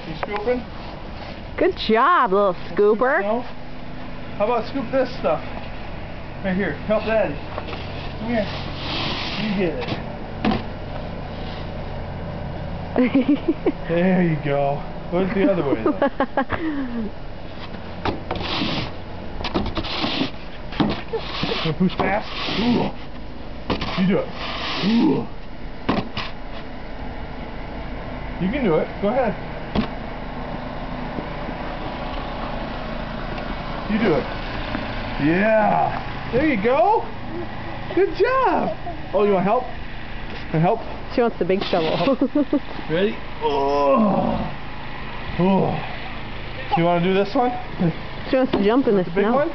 You scooping? Good job, little scooper. No? How about scoop this stuff? Right here. Help Daddy. Come here. You get it. There you go. What's the other way though? You push fast? Ooh. You do it. Ooh. You can do it. Go ahead. You do it. Yeah. There you go. Good job. Oh, you want help? Want help? She wants the big shovel. Ready? Oh. Oh. You want to do this one? She wants to jump in the The big snow. one?